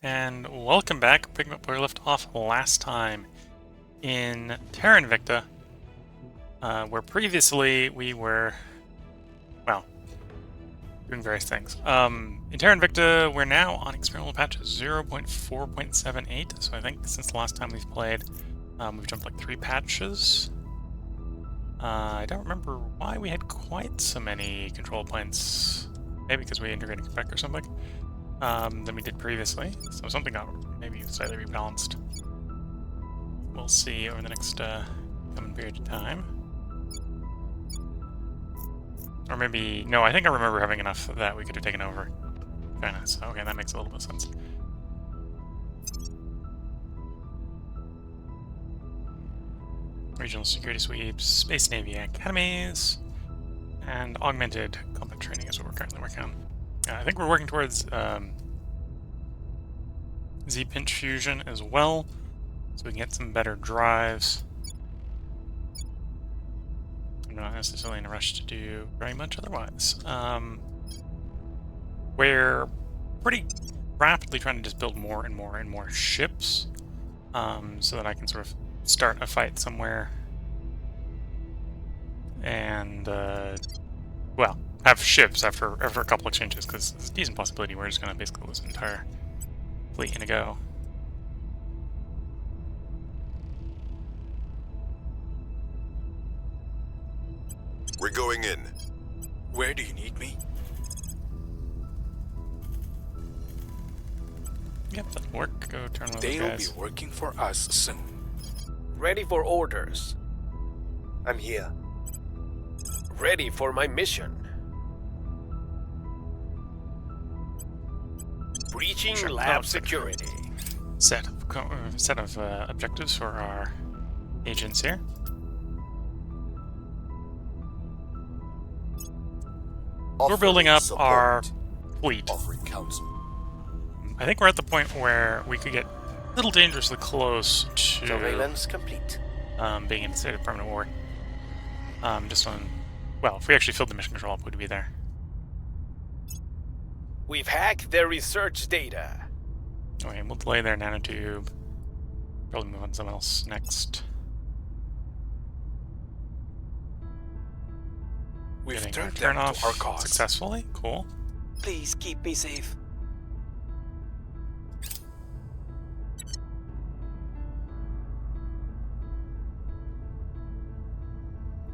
And welcome back. Picking up where we left off last time in Terra Invicta, where previously we were, well, doing various things. In Terra Invicta, we're now on experimental patch 0.4.78, so I think since the last time we've played, we've jumped like 3 patches. I don't remember why we had quite so many control points. Maybe because we integrated Quebec or something. Than we did previously, so something got maybe slightly rebalanced. We'll see over the next coming period of time. Or maybe, no, I think I remember having enough that we could have taken over. Kinda, so okay, that makes a little bit of sense. Regional security sweeps, Space Navy academies, and augmented combat training is what we're currently working on. I think we're working towards Z-pinch fusion as well, so we can get some better drives. I'm not necessarily in a rush to do very much otherwise. We're pretty rapidly trying to just build more and more and more ships, so that I can sort of start a fight somewhere and, well, have ships after a couple exchanges, because there's a decent possibility we're just going to basically lose an entire fleet in a go. We're going in. Where do you need me? Yep, that'll work. Go turn one of those They'll guys. be working for us soon. Ready for orders. I'm here. Ready for my mission. Breaching Sure. lab Oh, security. Set of objectives for our agents here. We're building up our fleet. Offering counsel. I think we're at the point where we could get a little dangerously close to Surveillance complete. being in a state of permanent war. Just on, well, if we actually filled the mission control up, we'd be there. We've hacked their research data. Okay, we'll delay their nanotube. Probably move on to someone else next. We've Getting turned turn them off to our cause. successfully. Cool. Please keep me safe.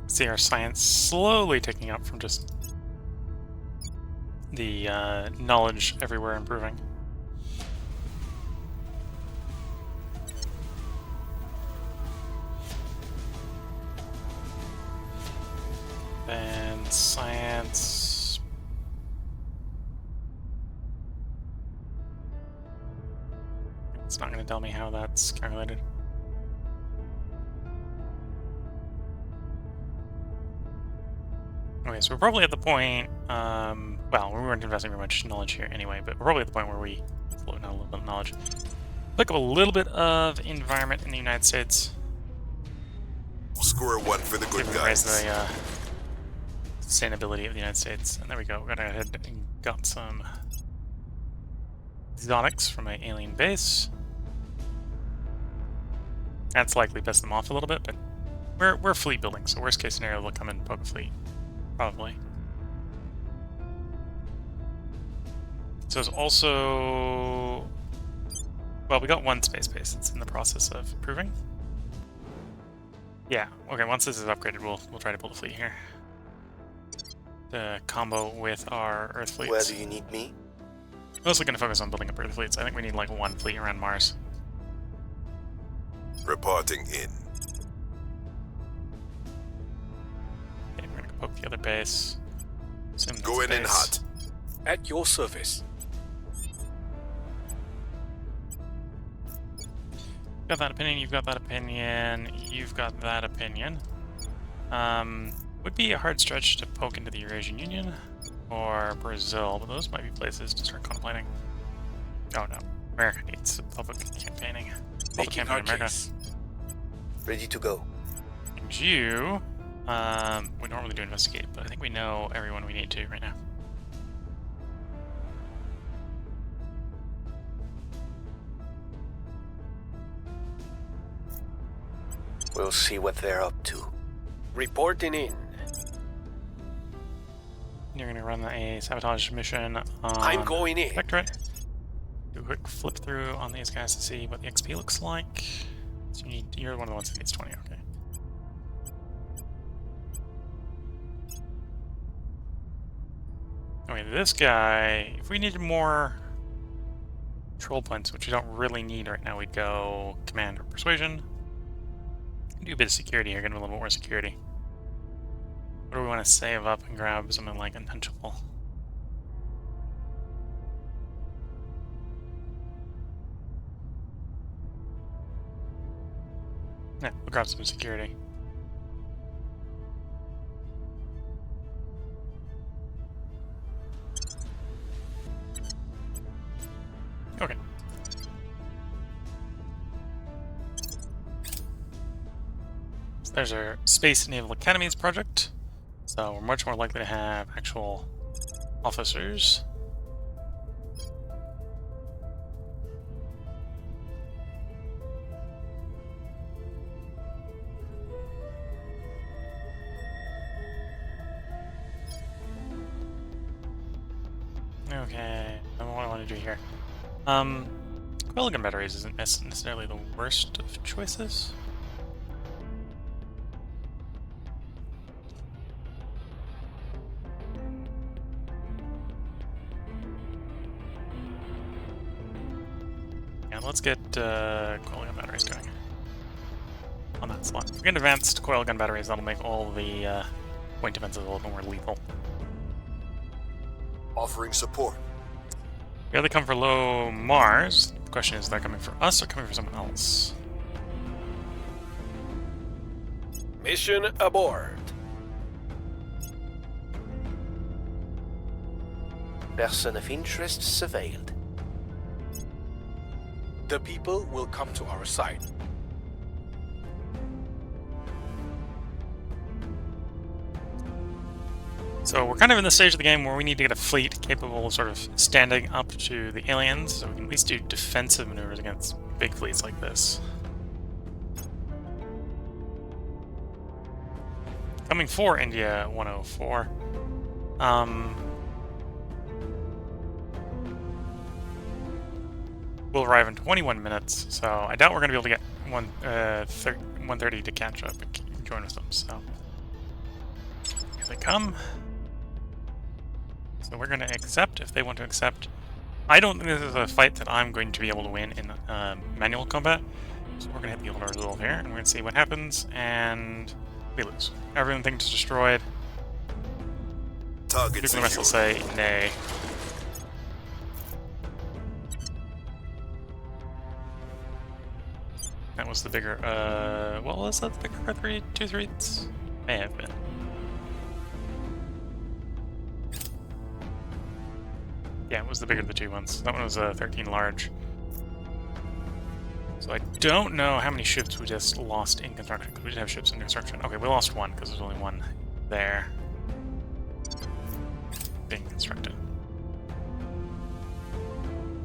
See our science slowly ticking up from just the knowledge everywhere improving. And science. It's not going to tell me how that's calculated. Okay, so we're probably at the point, well, we weren't investing very much knowledge here anyway, but we're probably at the point where we float out a little bit of knowledge. Pick up a little bit of environment in the United States. Score 1 for the good Raise guys. the sustainability of the United States. And there we go. We got ahead and got some exotics from an alien base. That's likely pissed them off a little bit, but we're fleet building, so worst case scenario, they'll come and poke a fleet. Probably. So there's also, well, we got one space base that's in the process of improving. Yeah, okay, once this is upgraded, we'll try to build a fleet here. To combo with our Earth fleets. Where do you need me? Mostly going to focus on building up Earth fleets. I think we need like one fleet around Mars. Reporting in. Okay, we're going to poke the other base. Assume that's Going in base. hot. At your service. Got that opinion, you've got that opinion, you've got that opinion. Would be a hard stretch to poke into the Eurasian Union or Brazil, but those might be places to start contemplating. Oh no, America needs public campaigning. Public Making campaign our in America. case. Ready to go. And you, we normally do investigate, but I think we know everyone we need to right now. We'll see what they're up to. Reporting in. You're gonna run a sabotage mission on I'm going in. Protectorate. Do a quick flip through on these guys to see what the XP looks like. So you're one of the ones that needs 20, okay. Okay, this guy, if we needed more control points, which we don't really need right now, we'd go command or persuasion. Do a bit of security here, get a little bit more security. What do we want to save up and grab something like untouchable? Yeah, we'll grab some security. Okay. So there's our Space Naval Academies project. So we're much more likely to have actual officers. Okay, I don't know what I want to do here. Coil gun batteries isn't necessarily the worst of choices. Yeah, let's get coil gun batteries going on that slot. If we get advanced coil gun batteries, that'll make all the point defenses a little more lethal. Offering support. Yeah, they come for low Mars. The question is, they're coming for us or coming for someone else? Mission aboard. Person of interest surveilled. The people will come to our side. So we're kind of in the stage of the game where we need to get a fleet capable of sort of standing up to the aliens, so we can at least do defensive maneuvers against big fleets like this. Coming for India 104. We'll arrive in 21 minutes, so I doubt we're going to be able to get 130 to catch up and join with them, so here they come. So we're going to accept if they want to accept. I don't think this is a fight that I'm going to be able to win in manual combat. So we're going to hit the order resolve here, and we're going to see what happens, and we lose. Everything's destroyed. Target The rest will secured. say nay. That was the bigger, well, was that the bigger 2-3s? May have been. Yeah, it was the bigger of the two ones. That one was 13 large. So I don't know how many ships we just lost in construction. We did have ships in construction. Okay, we lost one because there's only one there being constructed.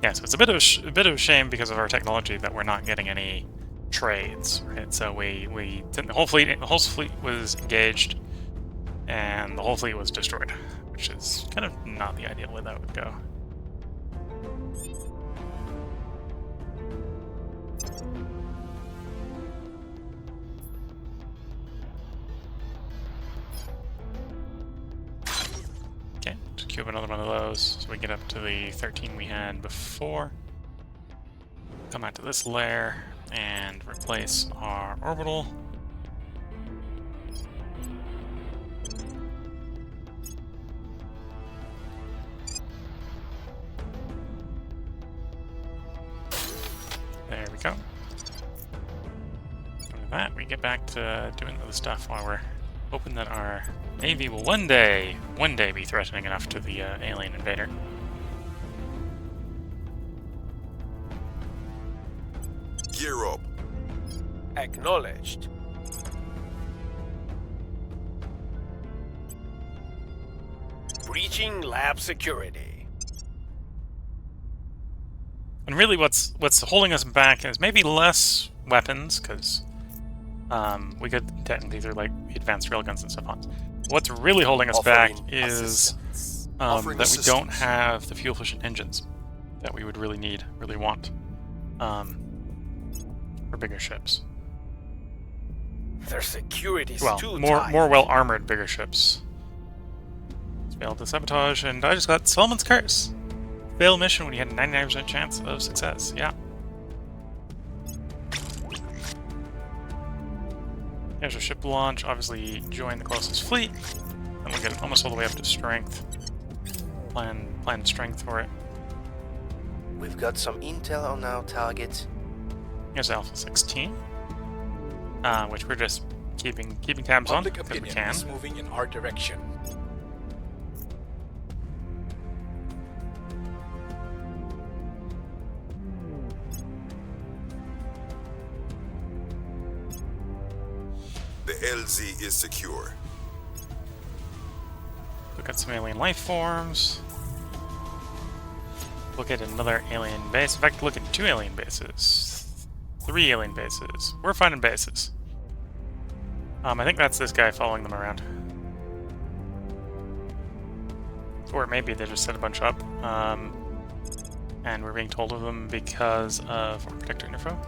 Yeah, so it's a bit of a shame because of our technology that we're not getting any trades, right? So the whole fleet was engaged, and the whole fleet was destroyed, which is kind of not the ideal way that would go. Okay, just queue up another one of those so we get up to the 13 we had before. Come out to this layer and replace our orbital. There we go. With that, we get back to doing other stuff while we're hoping that our Navy will one day be threatening enough to the alien invader. Gear up. Acknowledged. Breaching lab security. And really what's holding us back is maybe less weapons, because We could technically through like advanced railguns and stuff on. What's really holding us back is that we don't have the fuel-efficient engines that we would really need, really want, for bigger ships. Their security's Well, too more tight. well-armored bigger ships. Failed to sabotage, and I just got Solomon's Curse. Fail mission when you had a 99% chance of success. Yeah. There's a ship launch. Obviously, join the closest fleet, and we'll get almost all the way up to strength. Plan strength for it. We've got some intel on our target. Here's Alpha 16, which we're just keeping tabs on Public because we opinion can. is moving in our direction. The LZ is secure. Look at some alien life forms. Look at another alien base. In fact, look at 2 alien bases. 3 alien bases. We're finding bases. I think that's this guy following them around. Or maybe they just set a bunch up. And we're being told of them because of our protector info.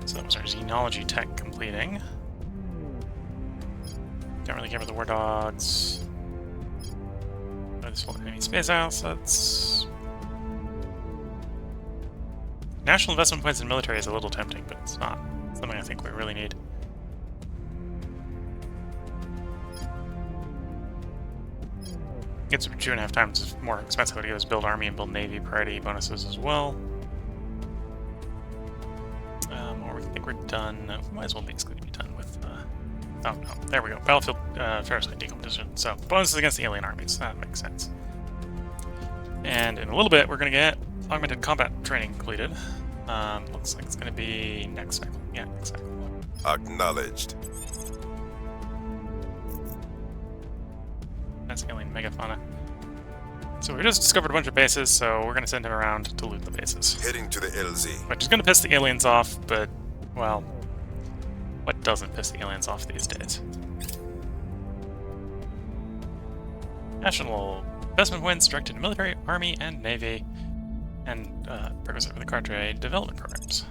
So that was our xenology tech completing. Don't really care about the war dogs. This whole enemy space assets. National investment points in military is a little tempting, but it's not something I think we really need. It's 2.5 times more expensive to give us build army and build navy priority bonuses as well. Or we think we're done. We might as well basically be done with. Oh no, there we go. Battlefield Ferrocite decomposition. So bonuses against the alien armies. That makes sense. And in a little bit, we're gonna get augmented combat training completed. Looks like it's gonna be next cycle. Yeah, next cycle. Acknowledged. That's alien megafauna. So we just discovered a bunch of bases, so we're gonna send him around to loot the bases. Heading to the LZ. Which is gonna piss the aliens off, but well, what doesn't piss the aliens off these days? National investment points directed to military, army, and navy, and prerequisite for the cadre development programs.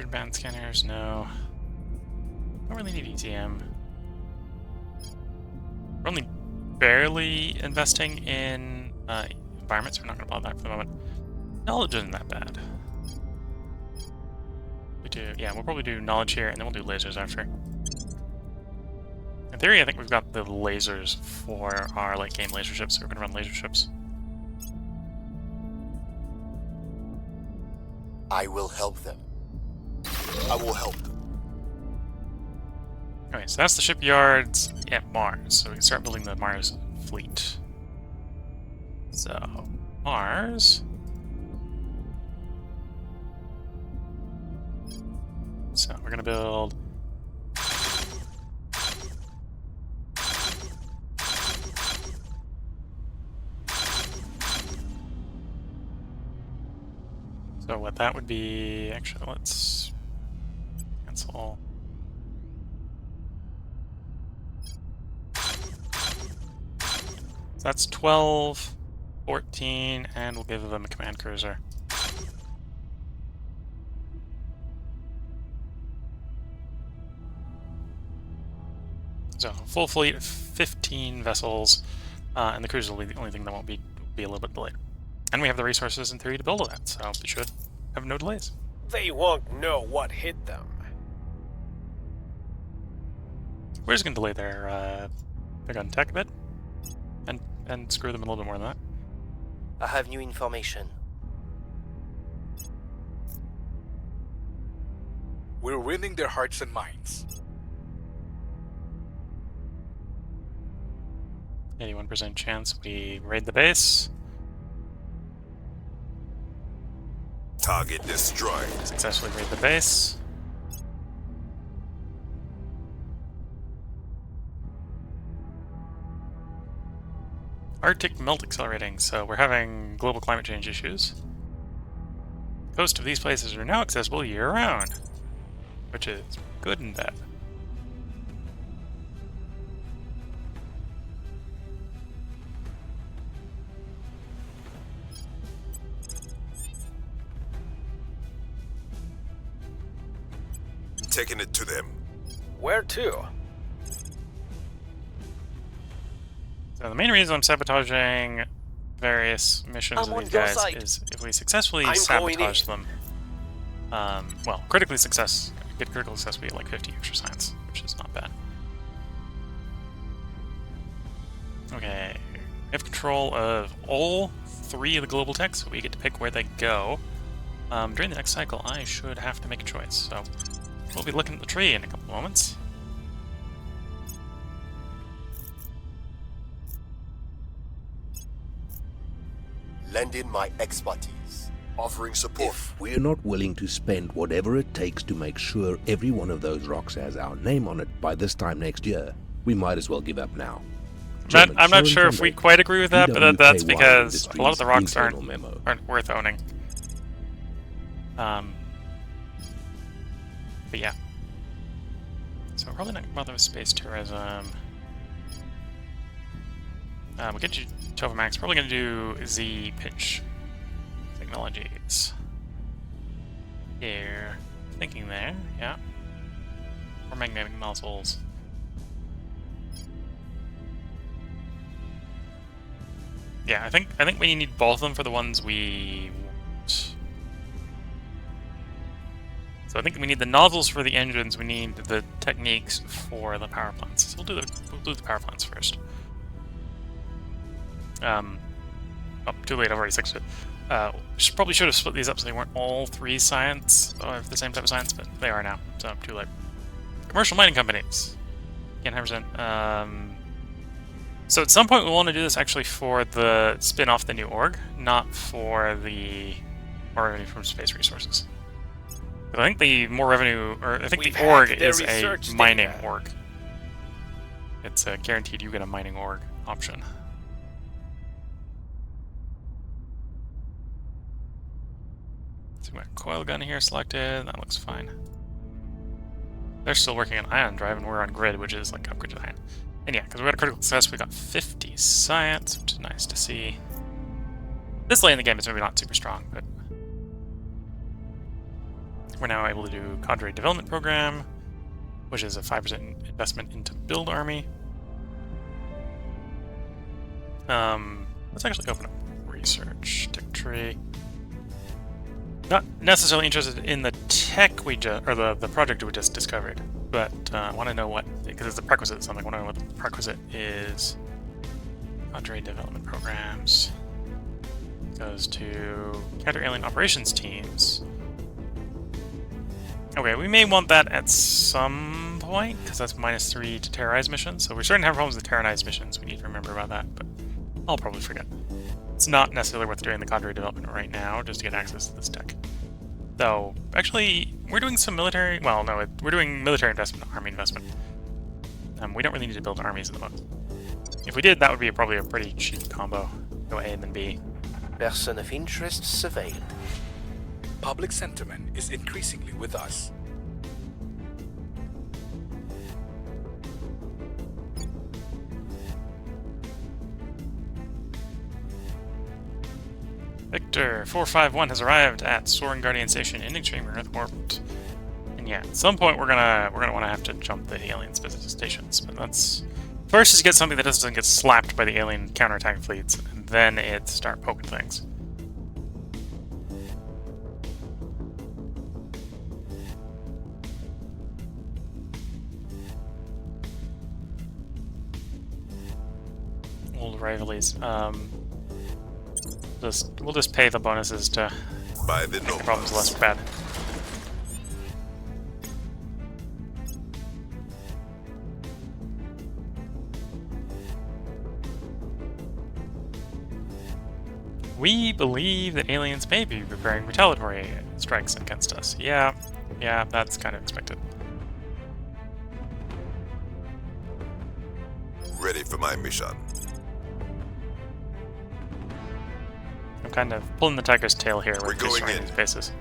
Band scanners, no. Don't really need ETM. We're only barely investing in environments. We're not going to bother that for the moment. Knowledge isn't that bad. We do, yeah, we'll probably do knowledge here, and then we'll do lasers after. In theory, I think we've got the lasers for our late game laser ships, so we're going to run laser ships. I will help them. I will help. Okay, so that's the shipyards at Mars, so we can start building the Mars fleet. So, Mars. So, we're gonna build. So, what that would be. Actually, let's cancel. So that's 12, 14, and we'll give them a command cruiser. So full fleet of 15 vessels, and the cruiser will be the only thing that won't be a little bit delayed. And we have the resources in theory to build all that, so we should have no delays. They won't know what hit them. We're just gonna delay their gun tech a bit, and screw them a little bit more than that. I have new information. We're winning their hearts and minds. 81% chance we raid the base. Target destroyed. Successfully raid the base. Arctic melt accelerating, so we're having global climate change issues. Most of these places are now accessible year-round, which is good and bad. Taking it to them. Where to? So the main reason I'm sabotaging various missions I'm of on these your guys side. is if we successfully I'm going sabotage in. them, well, get critical success, we get like 50 extra science, which is not bad. Okay, we have control of all 3 of the global techs, so we get to pick where they go. During the next cycle, I should have to make a choice, so we'll be looking at the tree in a couple moments. Lend in my expertise. Offering support. If we're not willing to spend whatever it takes to make sure every one of those rocks has our name on it by this time next year, we might as well give up now. I'm not sure if we quite agree with that, but that's because a lot of the rocks aren't worth owning. But yeah. So we're probably not going to bother with space tourism. We'll get you Tova Max. Probably going to do Z pitch technologies. Here. Thinking there, yeah. Or magnetic nozzles. Yeah, I think we need both of them for the ones we want. So I think we need the nozzles for the engines. We need the techniques for the power plants. So we'll do the power plants first. Oh, too late. I've already fixed it. Probably should have split these up so they weren't all 3 science or the same type of science, but they are now. So too late. Commercial mining companies. Again, 100%. So at some point we want to do this actually for the spin-off the new org, not for the more revenue from space resources. But I think the more revenue, or I think the org is a mining org. It's guaranteed you get a mining org option. So we got coil gun here selected, that looks fine. They're still working on ion drive and we're on grid, which is like upgrade to ion. And yeah, because we got a critical success, we got 50 science, which is nice to see. This late in the game is maybe not super strong, but we're now able to do cadre development program, which is a 5% investment into build army. Let's actually open up research tech tree. Not necessarily interested in the tech we just, or the project we just discovered, but I want to know what, because it's a prerequisite of something. I want to know what the prerequisite is. Cadre development programs goes to counter alien operations teams. Okay, we may want that at some point, because that's -3 to terrorize missions. So we're starting to have problems with terrorize missions. We need to remember about that, but I'll probably forget. It's not necessarily worth doing the cadre development right now, just to get access to this tech. Though, actually, we're doing some military... Well, no, we're doing military investment, army investment. We don't really need to build armies at the moment. If we did, that would be probably a pretty cheap combo. Go A and then B. Person of interest surveilled. Public sentiment is increasingly with us. Victor 451 has arrived at Soaring Guardian Station in extreme Earth orbit. And yeah, at some point we're gonna want to have to jump the alien specific stations. But that's first is get something that doesn't get slapped by the alien counterattack fleets, and then it start poking things. Old rivalries. We'll just pay the bonuses to make the problems less bad. We believe that aliens may be preparing retaliatory strikes against us. Yeah, that's kind of expected. Ready for my mission. I'm kind of pulling the tiger's tail here We're with going destroying in. these bases.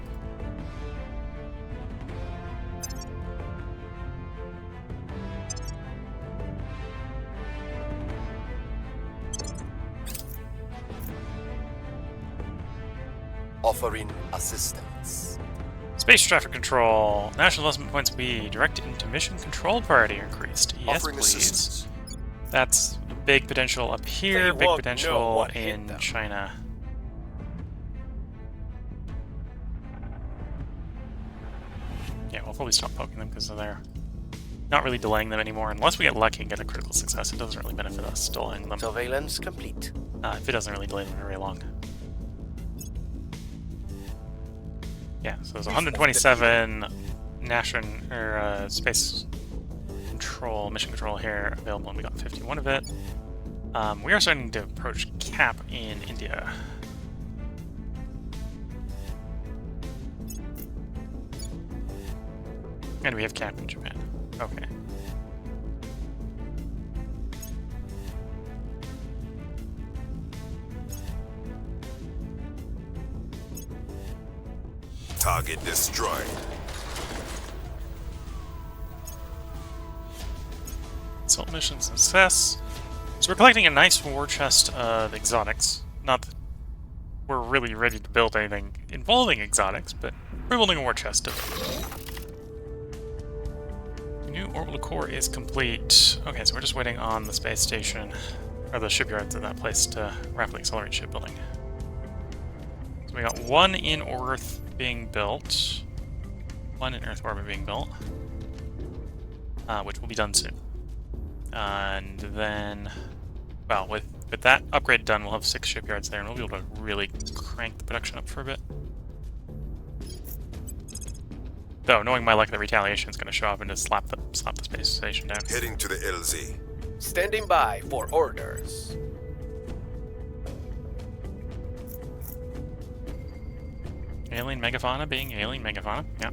Offering assistance. Space traffic control. National investment points will be directed into mission control priority increased. Yes, Offering please. assistance. That's a big potential up here, They big won't know potential what hit in them. China. Yeah, we'll probably stop poking them because they're not really delaying them anymore. Unless we get lucky and get a critical success, it doesn't really benefit us delaying them. Surveillance complete. If it doesn't really delay them very long. Yeah, so there's 127 nation or space control, mission control here available, and we got 51 of it. We are starting to approach cap in India. And we have cap in Japan. Okay. Target destroyed. Assault mission success. So we're collecting a nice war chest of exotics. Not that we're really ready to build anything involving exotics, but we're building a war chest of it. The new orbital core is complete. Okay, so we're just waiting on the space station, or the shipyards at that place to rapidly accelerate shipbuilding. So we got one in Earth being built, one in Earth orbit being built, which will be done soon. And then, well, with that upgrade done, we'll have 6 shipyards there, and we'll be able to really crank the production up for a bit. Though, knowing my luck, the retaliation is going to show up and just slap the space station down. Heading to the LZ. Standing by for orders. Alien megafauna being alien megafauna, yeah.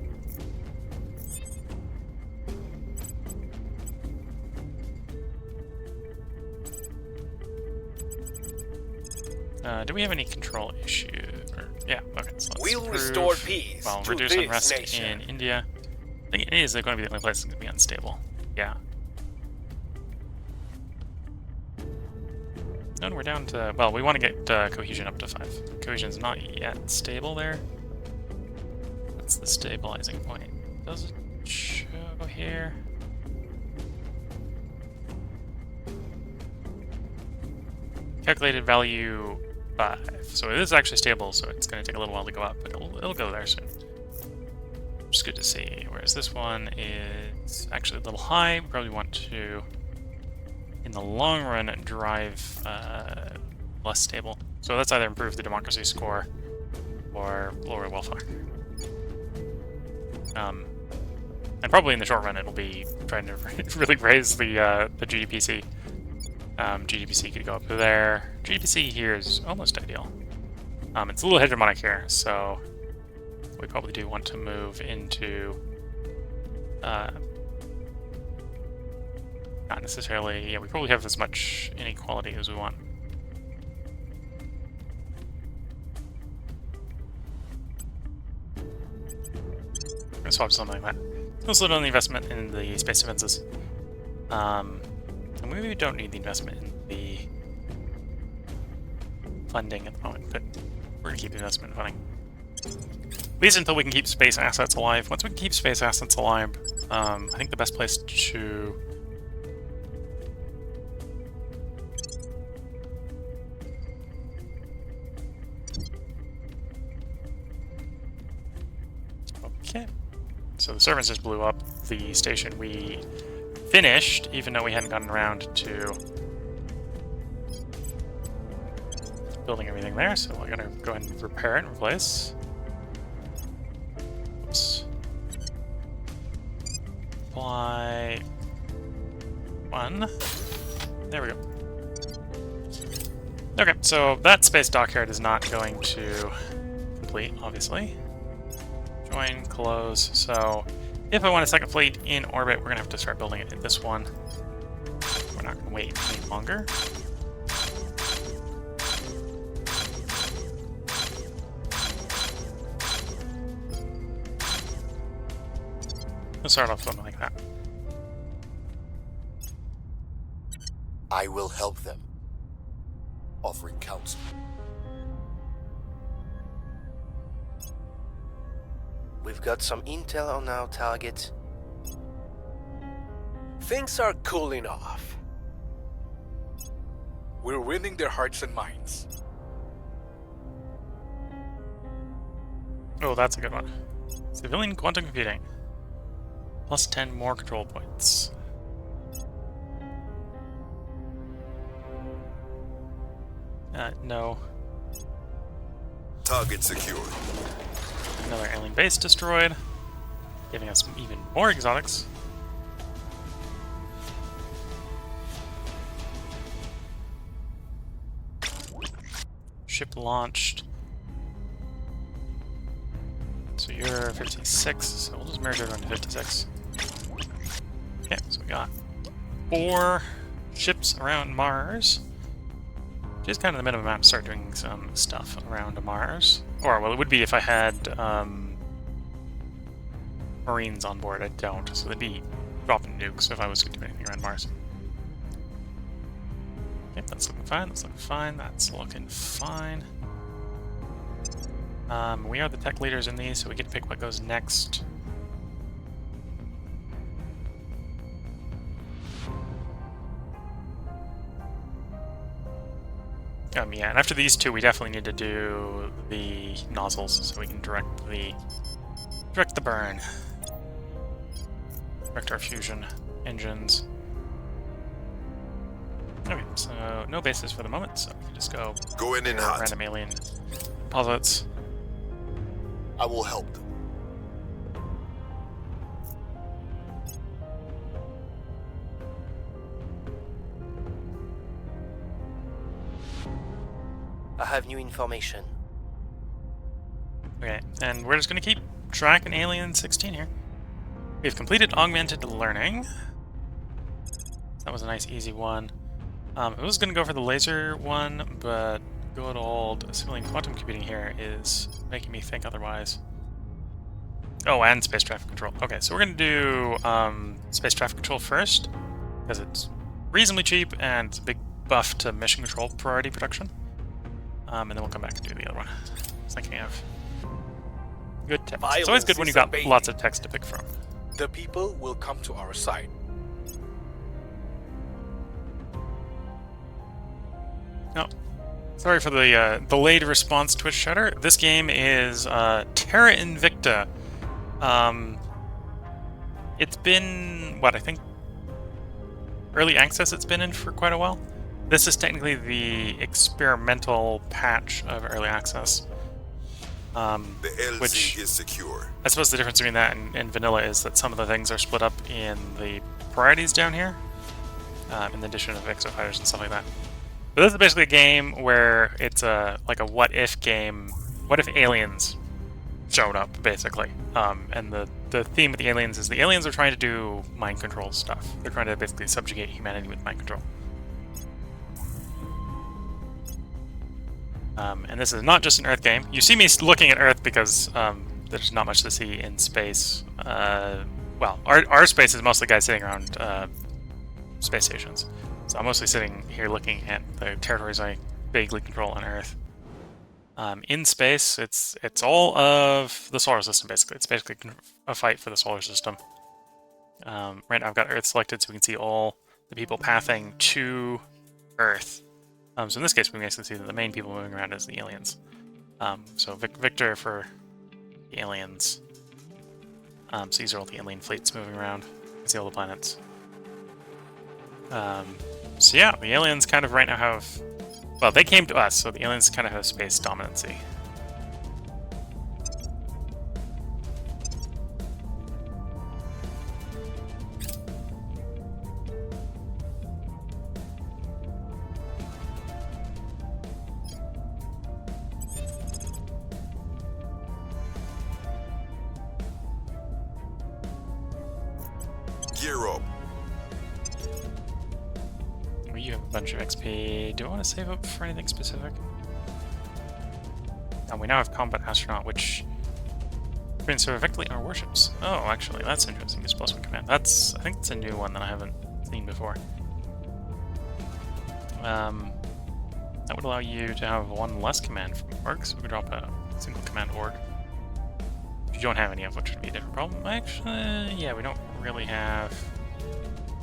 Do we have any control issues? Or, yeah, okay, so let's We'll improve, restore peace well, to reduce this unrest nation. in India. I think it is going to be the only place that's going to be unstable. Yeah. And we're down to, well, we want to get cohesion up to 5. Cohesion is not yet stable there. That's the stabilizing point. Does it show here? Calculated value 5. So it is actually stable, so it's going to take a little while to go up, but it'll go there soon. Which is good to see. Whereas this one is actually a little high. We probably want to, in the long run, drive less stable. So that's either improve the democracy score or lower welfare. And probably in the short run, it'll be trying to really raise the GDPC. GDPC could go up to there. GDPC here is almost ideal. It's a little hegemonic here, so we probably do want to move into not necessarily. Yeah, we probably have as much inequality as we want. Let's swap something like that. Let's slow down the investment in the space defenses. And we don't need the investment in the funding at the moment, but we're going to keep the investment in funding. At least until we can keep space assets alive. Once we can keep space assets alive, I think the best place to... Okay. So the servants just blew up the station we finished, even though we hadn't gotten around to building everything there, so we're gonna go ahead and repair it and replace. Oops. Apply 1. There we go. Okay, so that space dockyard is not going to complete, obviously. Join, close, so if I want a second fleet in orbit, we're gonna have to start building it at this one. We're not gonna wait any longer. Let's start off something like that. I will help them. Offering counsel. We've got some intel on our target. Things are cooling off. We're winning their hearts and minds. Oh, that's a good one. Civilian quantum computing. Plus 10 more control points. No. Target secured. Another alien base destroyed, giving us even more exotics. Ship launched. So you're 56, so we'll just merge everyone to 56. Okay, so we got 4 ships around Mars. Which is kind of the minimum amount to start doing some stuff around Mars. Or, well, it would be if I had Marines on board. I don't, so they'd be dropping nukes if I was going to do anything around Mars. Okay, that's looking fine, that's looking fine, that's looking fine. We are the tech leaders in these, so we get to pick what goes next. Yeah, and after these two, we definitely need to do the nozzles, so we can direct the burn. Direct our fusion engines. Okay, so no bases for the moment, so we can just go Going in hot. random alien deposits. I will help them. I have new information. Okay, and we're just going to keep tracking Alien 16 here. We've completed augmented learning. That was a nice, easy one. I was going to go for the laser one, but good old civilian quantum computing here is making me think otherwise. Oh, and space traffic control. Okay, so we're going to do space traffic control first, because it's reasonably cheap and it's a big buff to mission control priority production. And then we'll come back and do the other one. I was thinking of good text. It's always good when you got lots of text to pick from. The people will come to our side. No. Sorry for the delayed response, Twitch chatter. This game is Terra Invicta. It's been, what, I think early access it's been in for quite a while. This is technically the experimental patch of early access. The LZ Which is secure. I suppose the difference between that and vanilla is that some of the things are split up in the priorities down here, in the addition of exofighters and stuff like that. But this is basically a game where it's like a what-if game. What if aliens showed up, basically? And the theme of the aliens is the aliens are trying to do mind control stuff. They're trying to basically subjugate humanity with mind control. And this is not just an Earth game. You see me looking at Earth because there's not much to see in space. Well, our space is mostly guys sitting around space stations. So I'm mostly sitting here looking at the territories I vaguely control on Earth. In space, it's all of the solar system, basically. It's basically a fight for the solar system. Right now I've got Earth selected so we can see all the people pathing to Earth. So in this case, we can actually see that the main people moving around is the aliens. So Victor for the aliens. So these are all the alien fleets moving around. You can see all the planets. So yeah, the aliens kind of right now have... Well, they came to us, so the aliens kind of have space dominancy. Gear up. You have a bunch of XP. Do I want to save up for anything specific? And we now have Combat Astronaut, which Trains so effectively our warships. Oh, actually, that's interesting. It's +1 command. I think it's a new one that I haven't seen before. That would allow you to have one less command from org, so we could drop a single command org. If you don't have any of which would be a different problem. Actually, yeah, we don't really have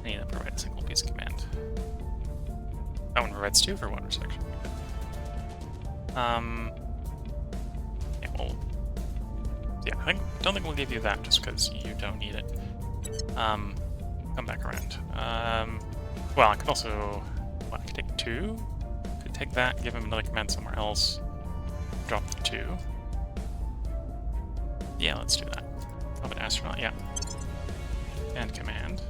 any that provide a single piece of command. That one provides 2 for water section. Yeah, well, yeah, I don't think we'll give you that just because you don't need it. Come back around. Well, I could also, I could take 2. Could take that, give him another command somewhere else. Drop the 2. Yeah, let's do that. Of an astronaut, yeah. And command.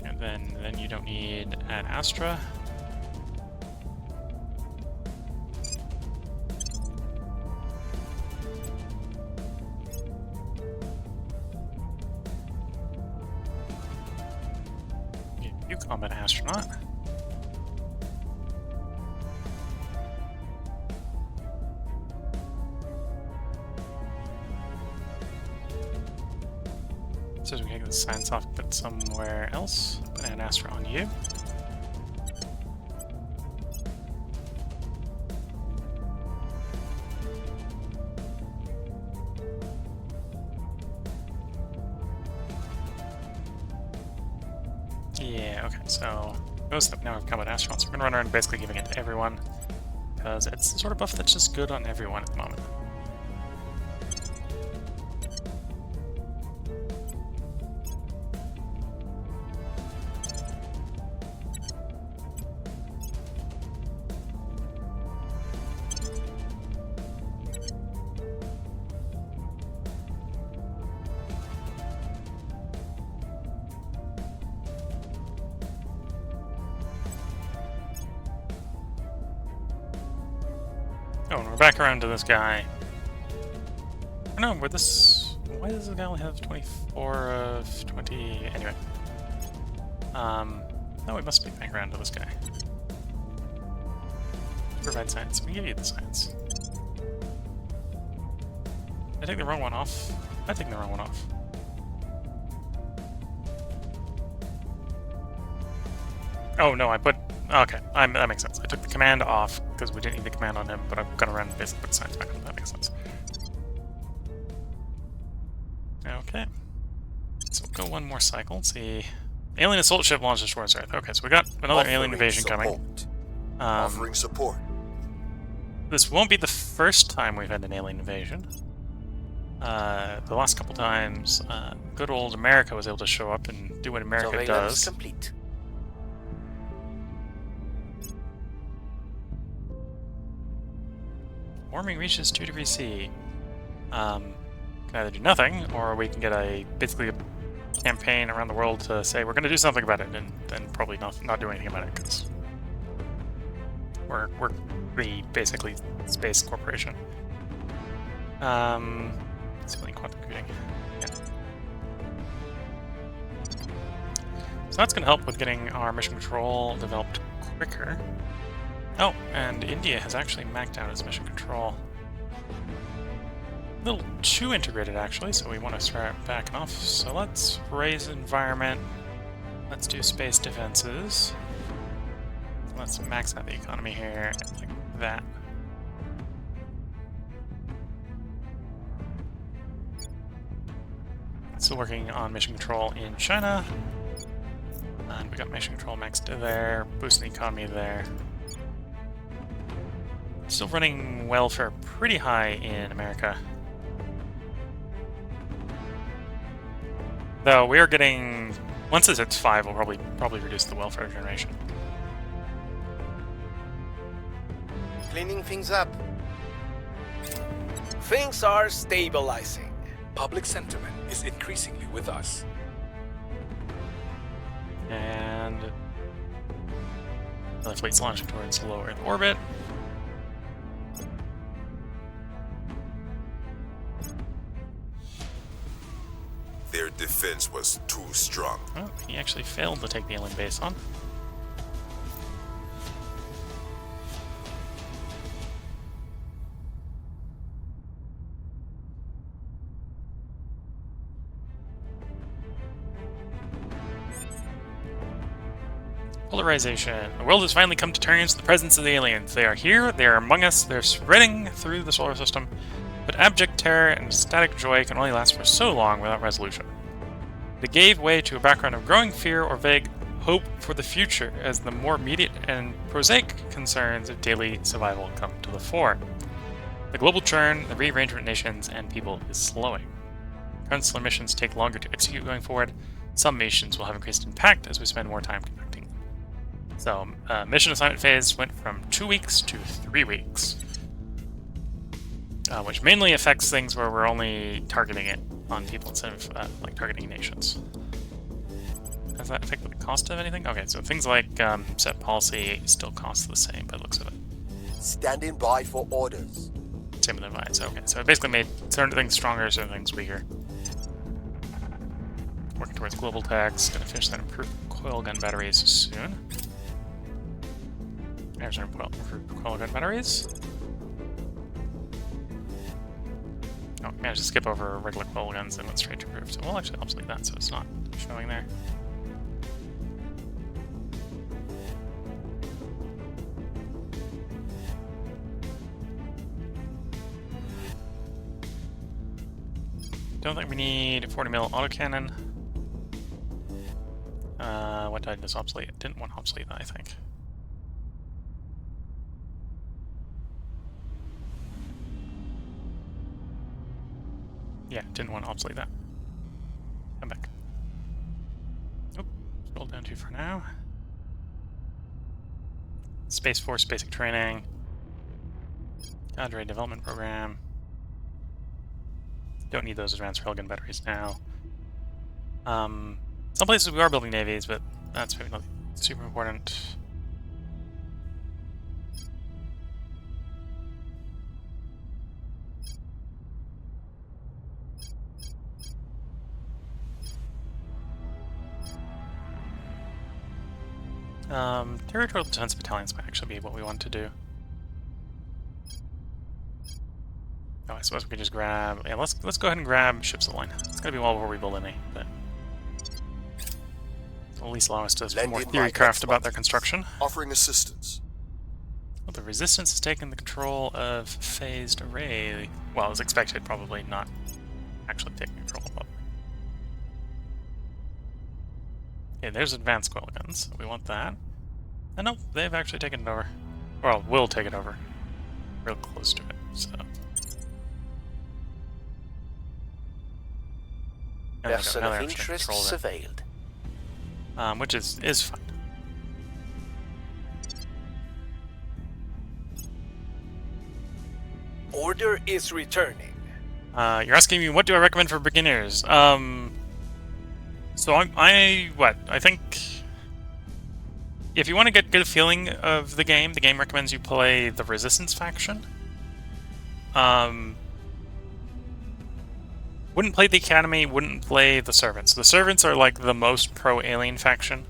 And then you don't need Ad Astra. You combat astronaut. So we can get the science off, put somewhere else. Put an Astra on you. Yeah, okay, so most of now we've combat astronauts. So we're gonna run around basically giving it to everyone. Because it's the sort of buff that's just good on everyone at the moment. Oh, and we're back around to this guy. Oh no, we're this... Why does this guy only have 24 of 20... Anyway. No, we must be back around to this guy. Provide science. We give you the science. Did I take the wrong one off? I take the wrong one off. Oh no, I put... Okay, that makes sense. I took the command off because we didn't need the command on him, but I'm gonna run basically put science back on. That makes sense. Okay. So we'll go one more cycle and see. Alien assault ship launches towards Earth. Okay, so we got another alien invasion coming. Offering support. This won't be the first time we've had an alien invasion. The last couple times, good old America was able to show up and do what America Surveillance does. complete. Warming reaches 2 degrees C. Can either do nothing, or we can get basically a campaign around the world to say we're going to do something about it, and then probably not do anything about it because we're the basically space corporation. Civilian quantum computing. Yeah. So that's going to help with getting our mission control developed quicker. Oh, and India has actually maxed out its mission control. A little too integrated, actually, so we want to start backing off. So let's raise environment. Let's do space defenses. Let's max out the economy here, like that. Still working on mission control in China. And we got mission control maxed there, boosting the economy there. Still running welfare pretty high in America. Though we are getting, once this hits 5, we'll probably reduce the welfare generation. Cleaning things up. Things are stabilizing. Public sentiment is increasingly with us. And the fleet's launching towards low Earth orbit. Their defense was too strong. Oh, he actually failed to take the alien base on. Polarization. The world has finally come to terms with the presence of the aliens. They are here, they are among us, they're spreading through the solar system, but abject terror and static joy can only last for so long without resolution. They gave way to a background of growing fear or vague hope for the future as the more immediate and prosaic concerns of daily survival come to the fore. The global churn, the rearrangement of nations and people is slowing. Current solar missions take longer to execute going forward. Some missions will have increased impact as we spend more time conducting them. So, mission assignment phase went from 2 weeks to 3 weeks. Which mainly affects things where we're only targeting it on people instead of like targeting nations. Does that affect the cost of anything? Okay, so things like set policy still cost the same by the looks of it. Standing by for orders. Same with advice. Okay, so it basically made certain things stronger, certain things weaker. Working towards global tax. Gonna finish that improved coil gun batteries soon. There's our improved coil gun batteries. Oh, managed to skip over regular coil guns and went straight to improved. So we'll actually obsolete that so it's not showing there. Don't think we need a 40mm autocannon. What did I just obsolete? I didn't want to obsolete that, I think. Yeah, didn't want to obsolete that. Come back. Oop, scroll down to for now. Space Force basic training. Cadre development program. Don't need those advanced railgun batteries now. Some places we are building navies, but that's maybe not super important. Territorial defense battalions might actually be what we want to do. Oh, I suppose we could just grab. Yeah, let's go ahead and grab ships of the line. It's gonna be a while before we build any, but it'll at least allow us to do more theory craft about their construction. Offering assistance. Well, the Resistance has taken the control of phased array. Well, as expected, probably not actually taking control of it. Okay, there's advanced coil guns. We want that. And nope, they've actually taken it over. Well, will take it over. Real close to it, so. Person of interest surveilled. Which is fine. Order is returning. You're asking me what do I recommend for beginners? So I think if you want to get a good feeling of the game recommends you play the Resistance faction. Wouldn't play the Academy, wouldn't play the Servants. The Servants are like the most pro-alien faction.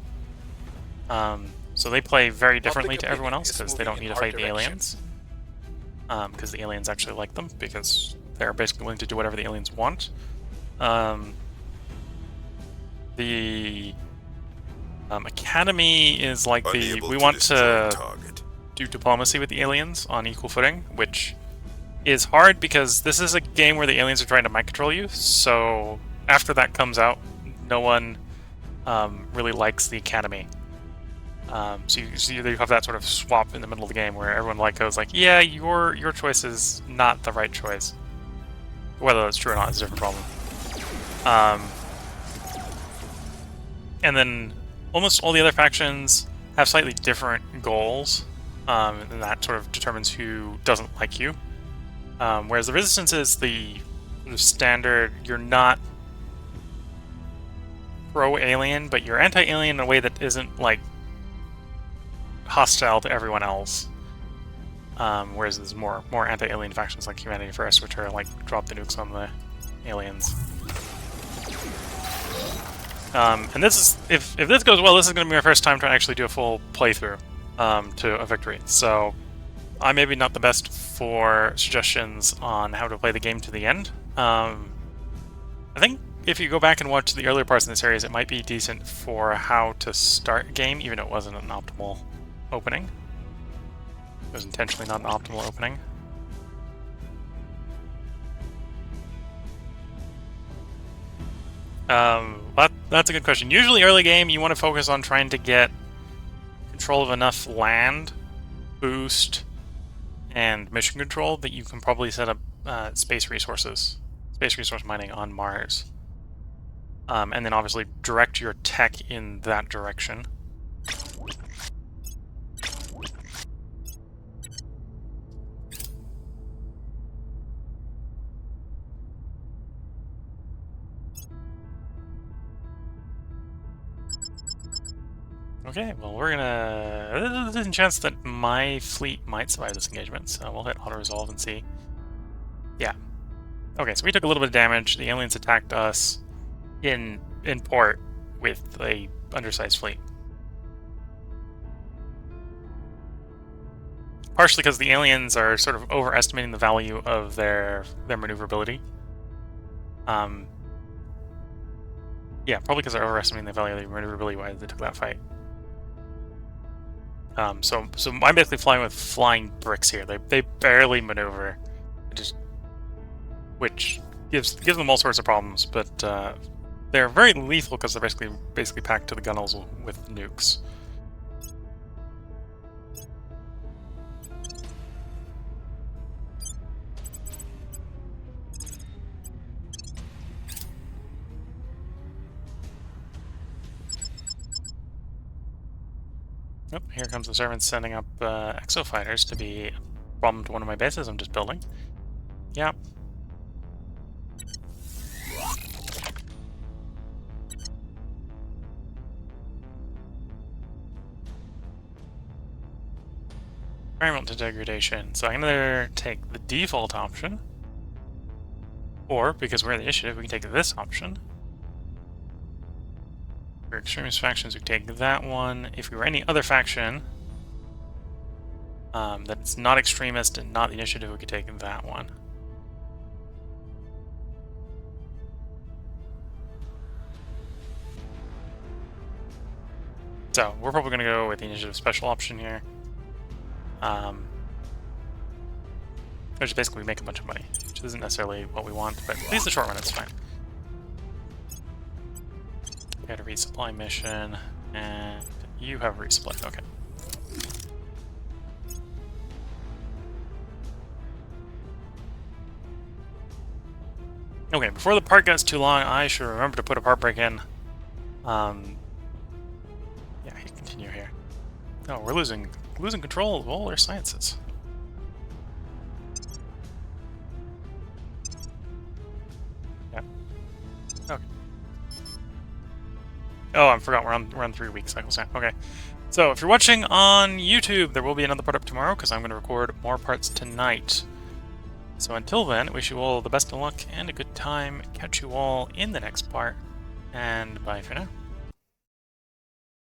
So they play very differently to everyone else because they don't need to fight the aliens. Because the aliens actually like them, because they're basically willing to do whatever the aliens want. The Academy is like we want to do diplomacy with the aliens on equal footing, which is hard because this is a game where the aliens are trying to mind control you, so after that comes out, no one really likes the Academy. So you have that sort of swap in the middle of the game where everyone goes like, yeah, your choice is not the right choice. Whether that's true or not is a different problem. And then almost all the other factions have slightly different goals, and that sort of determines who doesn't like you. Whereas the Resistance is the standard, you're not pro-alien, but you're anti-alien in a way that isn't, like, hostile to everyone else. Whereas there's more anti-alien factions like Humanity First, which are, like, drop the nukes on the aliens. And this is, if this goes well, this is going to be my first time trying to actually do a full playthrough to a victory. So I'm maybe not the best for suggestions on how to play the game to the end. I think if you go back and watch the earlier parts in the series, it might be decent for how to start a game, even though it wasn't an optimal opening. It was intentionally not an optimal opening. That's a good question. Usually early game, you want to focus on trying to get control of enough land, boost, and mission control that you can probably set up space resource mining on Mars. And then obviously direct your tech in that direction. Okay, well we're gonna... There's a chance that my fleet might survive this engagement, so we'll hit auto-resolve and see. Yeah. Okay, so we took a little bit of damage. The aliens attacked us in port with a undersized fleet. Partially because the aliens are sort of overestimating the value of their maneuverability. Yeah, probably because they're overestimating the value of their maneuverability why they took that fight. So I'm basically flying with flying bricks here. They barely maneuver, which gives them all sorts of problems. But they're very lethal because they're basically packed to the gunnels with nukes. Oh, here comes the servants sending up exofighters to be a problem to one of my bases I'm just building. Yep. Environmental degradation. So I'm going to either take the default option, or, because we're the initiative, we can take this option. For extremist factions, we take that one. If we were any other faction that's not extremist and not the initiative, we could take that one. So we're probably going to go with the initiative special option here. Which is basically make a bunch of money, which isn't necessarily what we want, but at least the short run it's fine. Got a resupply mission, and you have a resupply. Okay. Okay, before the part gets too long, I should remember to put a part break in. Yeah, you continue here. Oh, we're losing control of all our sciences. Yeah. Okay. Oh, I forgot we're on 3 week cycles now. Okay. So if you're watching on YouTube, there will be another part up tomorrow because I'm going to record more parts tonight. So until then, I wish you all the best of luck and a good time. Catch you all in the next part, and bye for now.